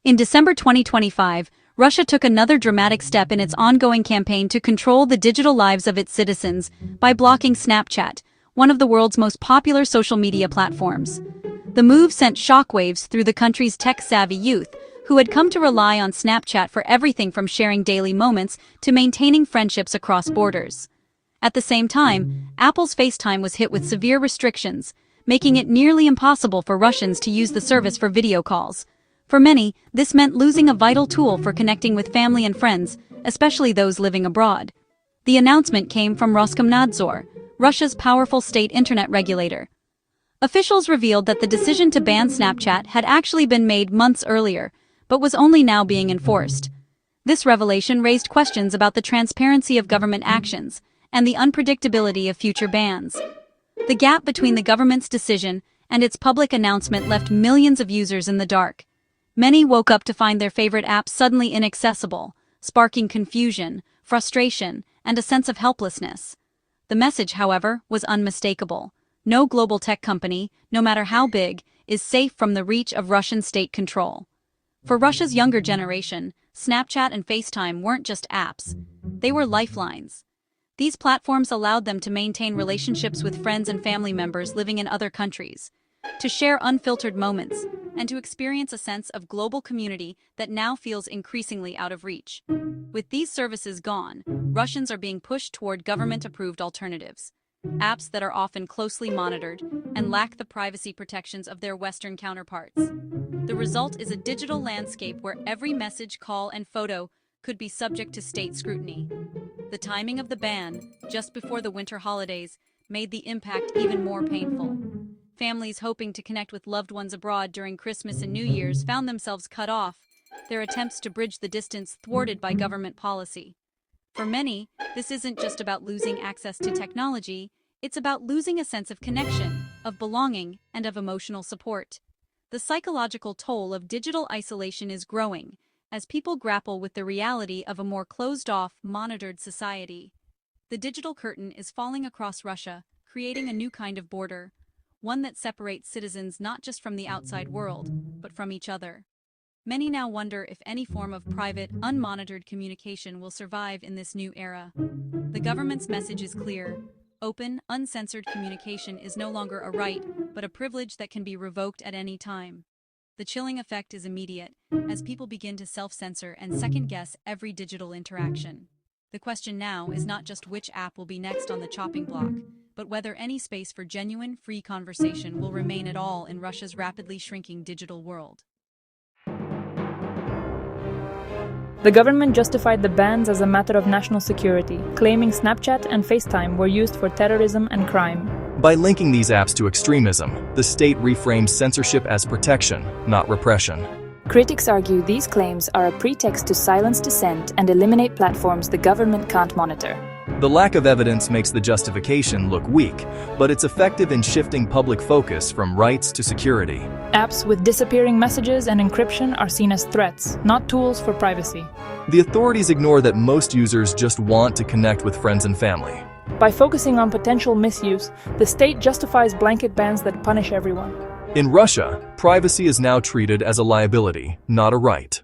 In December 2025, Russia took another dramatic step in its ongoing campaign to control the digital lives of its citizens by blocking Snapchat, one of the world's most popular social media platforms. The move sent shockwaves through the country's tech-savvy youth, who had come to rely on Snapchat for everything from sharing daily moments to maintaining friendships across borders. At the same time, Apple's FaceTime was hit with severe restrictions, making it nearly impossible for Russians to use the service for video calls. For many, this meant losing a vital tool for connecting with family and friends, especially those living abroad. The announcement came from Roskomnadzor, Russia's powerful state internet regulator. Officials revealed that the decision to ban Snapchat had actually been made months earlier, but was only now being enforced. This revelation raised questions about the transparency of government actions and the unpredictability of future bans. The gap between the government's decision and its public announcement left millions of users in the dark. Many woke up to find their favorite apps suddenly inaccessible, sparking confusion, frustration, and a sense of helplessness. The message, however, was unmistakable. No global tech company, no matter how big, is safe from the reach of Russian state control. For Russia's younger generation, Snapchat and FaceTime weren't just apps. They were lifelines. These platforms allowed them to maintain relationships with friends and family members living in other countries, to share unfiltered moments, and to experience a sense of global community that now feels increasingly out of reach. With these services gone, Russians are being pushed toward government-approved alternatives, apps that are often closely monitored and lack the privacy protections of their Western counterparts. The result is a digital landscape where every message, call, and photo could be subject to state scrutiny. The timing of the ban, just before the winter holidays, made the impact even more painful. Families hoping to connect with loved ones abroad during Christmas and New Year's found themselves cut off, their attempts to bridge the distance thwarted by government policy. For many, this isn't just about losing access to technology, it's about losing a sense of connection, of belonging, and of emotional support. The psychological toll of digital isolation is growing, as people grapple with the reality of a more closed-off, monitored society. The digital curtain is falling across Russia, creating a new kind of border, one that separates citizens not just from the outside world, but from each other. Many now wonder if any form of private, unmonitored communication will survive in this new era. The government's message is clear. Open, uncensored communication is no longer a right, but a privilege that can be revoked at any time. The chilling effect is immediate, as people begin to self-censor and second-guess every digital interaction. The question now is not just which app will be next on the chopping block, but whether any space for genuine, free conversation will remain at all in Russia's rapidly shrinking digital world. The government justified the bans as a matter of national security, claiming Snapchat and FaceTime were used for terrorism and crime. By linking these apps to extremism, the state reframes censorship as protection, not repression. Critics argue these claims are a pretext to silence dissent and eliminate platforms the government can't monitor. The lack of evidence makes the justification look weak, but it's effective in shifting public focus from rights to security. Apps with disappearing messages and encryption are seen as threats, not tools for privacy. The authorities ignore that most users just want to connect with friends and family. By focusing on potential misuse, the state justifies blanket bans that punish everyone. In Russia, privacy is now treated as a liability, not a right.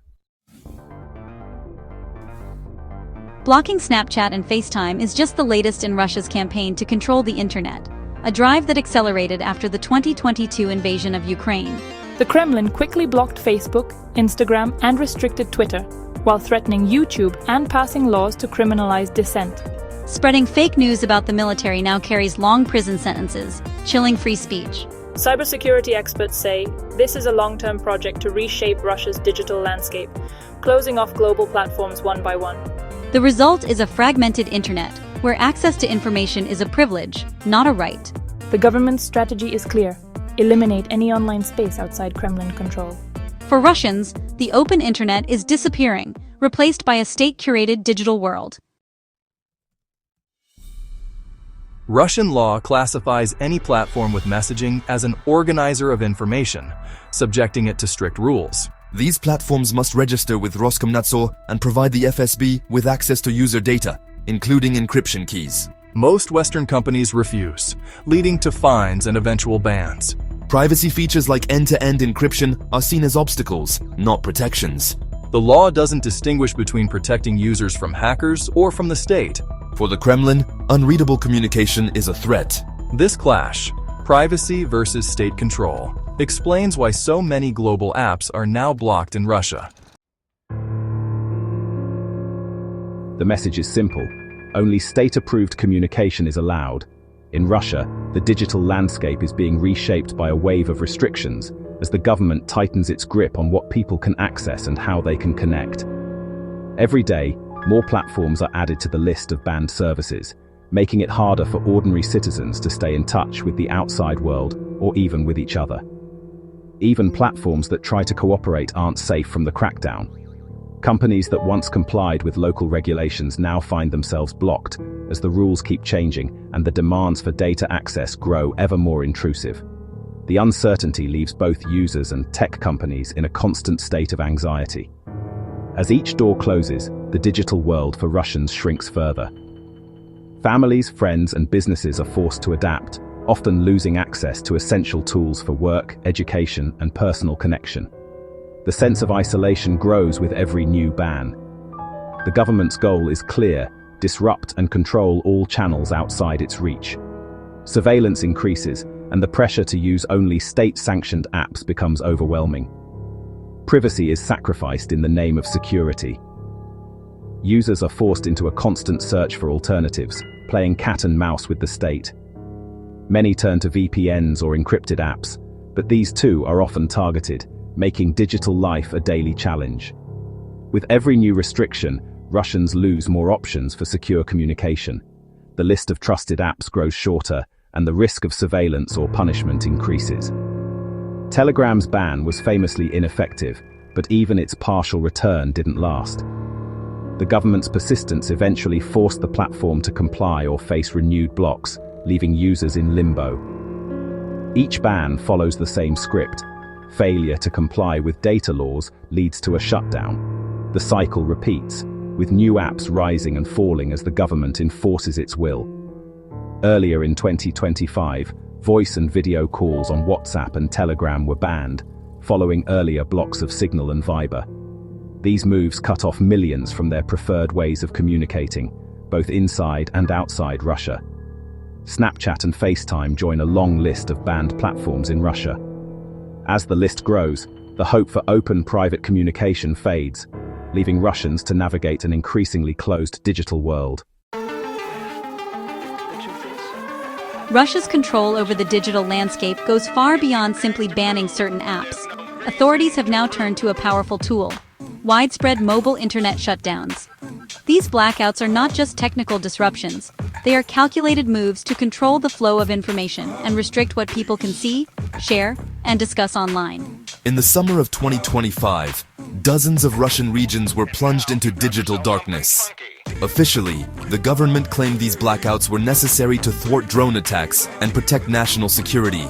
Blocking Snapchat and FaceTime is just the latest in Russia's campaign to control the internet, a drive that accelerated after the 2022 invasion of Ukraine. The Kremlin quickly blocked Facebook, Instagram, and restricted Twitter, while threatening YouTube and passing laws to criminalize dissent. Spreading fake news about the military now carries long prison sentences, chilling free speech. Cybersecurity experts say this is a long-term project to reshape Russia's digital landscape, closing off global platforms one by one. The result is a fragmented internet, where access to information is a privilege, not a right. The government's strategy is clear: eliminate any online space outside Kremlin control. For Russians, the open internet is disappearing, replaced by a state-curated digital world. Russian law classifies any platform with messaging as an organizer of information, subjecting it to strict rules. These platforms must register with Roskomnadzor and provide the FSB with access to user data, including encryption keys. Most Western companies refuse, leading to fines and eventual bans. Privacy features like end-to-end encryption are seen as obstacles, not protections. The law doesn't distinguish between protecting users from hackers or from the state. For the Kremlin, unreadable communication is a threat. This clash, privacy versus state control, explains why so many global apps are now blocked in Russia. The message is simple. Only state-approved communication is allowed. In Russia, the digital landscape is being reshaped by a wave of restrictions as the government tightens its grip on what people can access and how they can connect. Every day, more platforms are added to the list of banned services, making it harder for ordinary citizens to stay in touch with the outside world or even with each other. Even platforms that try to cooperate aren't safe from the crackdown. Companies that once complied with local regulations now find themselves blocked as the rules keep changing and the demands for data access grow ever more intrusive. The uncertainty leaves both users and tech companies in a constant state of anxiety. As each door closes, the digital world for Russians shrinks further. Families, friends, and businesses are forced to adapt, often losing access to essential tools for work, education, and personal connection. The sense of isolation grows with every new ban. The government's goal is clear: disrupt and control all channels outside its reach. Surveillance increases, and the pressure to use only state-sanctioned apps becomes overwhelming. Privacy is sacrificed in the name of security. Users are forced into a constant search for alternatives, playing cat and mouse with the state. Many turn to VPNs or encrypted apps, but these too are often targeted, making digital life a daily challenge. With every new restriction, Russians lose more options for secure communication. The list of trusted apps grows shorter, and the risk of surveillance or punishment increases. Telegram's ban was famously ineffective, but even its partial return didn't last. The government's persistence eventually forced the platform to comply or face renewed blocks, leaving users in limbo. Each ban follows the same script. Failure to comply with data laws leads to a shutdown. The cycle repeats, with new apps rising and falling as the government enforces its will. Earlier in 2025, voice and video calls on WhatsApp and Telegram were banned, following earlier blocks of Signal and Viber. These moves cut off millions from their preferred ways of communicating, both inside and outside Russia. Snapchat and FaceTime join a long list of banned platforms in Russia. As the list grows, the hope for open private communication fades, leaving Russians to navigate an increasingly closed digital world. Russia's control over the digital landscape goes far beyond simply banning certain apps. Authorities have now turned to a powerful tool: widespread mobile internet shutdowns. These blackouts are not just technical disruptions, they are calculated moves to control the flow of information and restrict what people can see, share, and discuss online. In the summer of 2025, dozens of Russian regions were plunged into digital darkness. Officially, the government claimed these blackouts were necessary to thwart drone attacks and protect national security.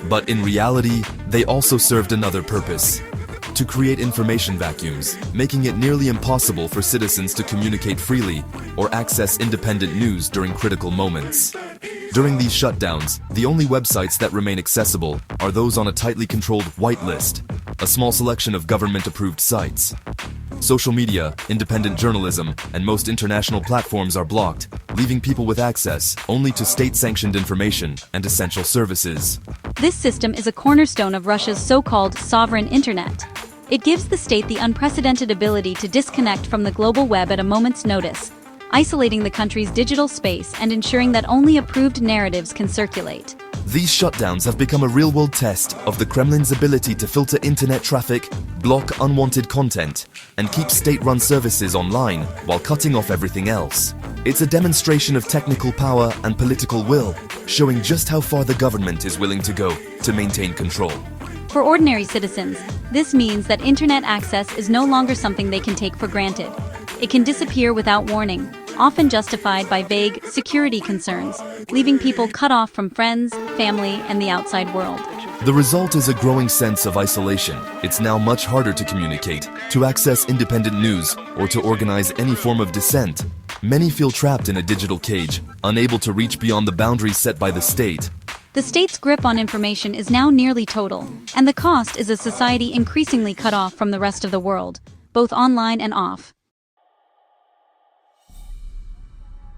But in reality, they also served another purpose: to create information vacuums, making it nearly impossible for citizens to communicate freely or access independent news during critical moments. During these shutdowns, the only websites that remain accessible are those on a tightly controlled whitelist, a small selection of government-approved sites. Social media, independent journalism, and most international platforms are blocked, leaving people with access only to state-sanctioned information and essential services. This system is a cornerstone of Russia's so-called sovereign internet. It gives the state the unprecedented ability to disconnect from the global web at a moment's notice, isolating the country's digital space and ensuring that only approved narratives can circulate. These shutdowns have become a real-world test of the Kremlin's ability to filter internet traffic, block unwanted content, and keep state-run services online while cutting off everything else. It's a demonstration of technical power and political will, showing just how far the government is willing to go to maintain control. For ordinary citizens, this means that internet access is no longer something they can take for granted. It can disappear without warning, often justified by vague security concerns, leaving people cut off from friends, family, and the outside world. The result is a growing sense of isolation. It's now much harder to communicate, to access independent news, or to organize any form of dissent. Many feel trapped in a digital cage, unable to reach beyond the boundaries set by the state. The state's grip on information is now nearly total, and the cost is a society increasingly cut off from the rest of the world, both online and off.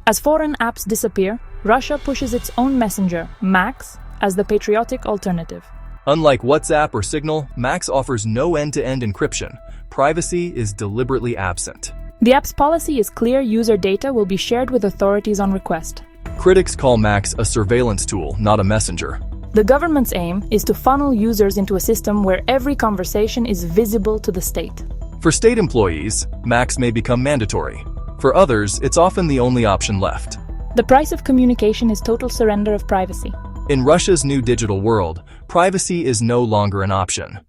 As foreign apps disappear, Russia pushes its own messenger, Max, as the patriotic alternative. Unlike WhatsApp or Signal, Max offers no end-to-end encryption. Privacy is deliberately absent. The app's policy is clear: user data will be shared with authorities on request. Critics call Max a surveillance tool, not a messenger. The government's aim is to funnel users into a system where every conversation is visible to the state. For state employees, Max may become mandatory. For others, it's often the only option left. The price of communication is total surrender of privacy. In Russia's new digital world, privacy is no longer an option.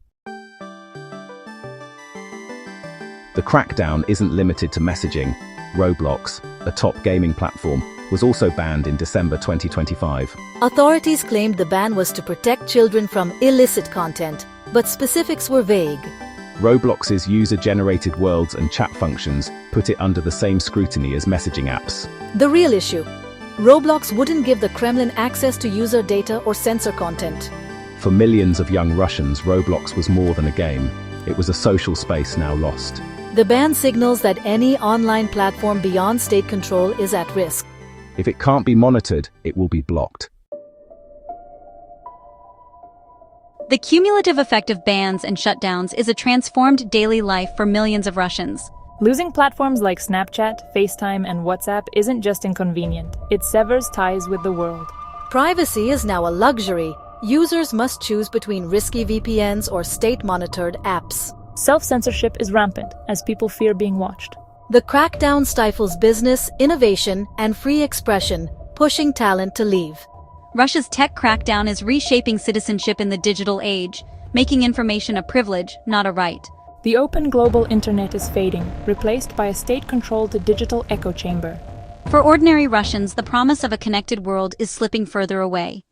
The crackdown isn't limited to messaging. Roblox, a top gaming platform, was also banned in December 2025. Authorities claimed the ban was to protect children from illicit content, but specifics were vague. Roblox's user-generated worlds and chat functions put it under the same scrutiny as messaging apps. The real issue: Roblox wouldn't give the Kremlin access to user data or censor content. For millions of young Russians, Roblox was more than a game. It was a social space now lost. The ban signals that any online platform beyond state control is at risk. If it can't be monitored, it will be blocked. The cumulative effect of bans and shutdowns is a transformed daily life for millions of Russians. Losing platforms like Snapchat, FaceTime, and WhatsApp isn't just inconvenient, it severs ties with the world. Privacy is now a luxury. Users must choose between risky VPNs or state-monitored apps. Self-censorship is rampant as people fear being watched. The crackdown stifles business, innovation, and free expression, pushing talent to leave. Russia's tech crackdown is reshaping citizenship in the digital age, making information a privilege, not a right. The open global internet is fading, replaced by a state-controlled digital echo chamber. For ordinary Russians, the promise of a connected world is slipping further away.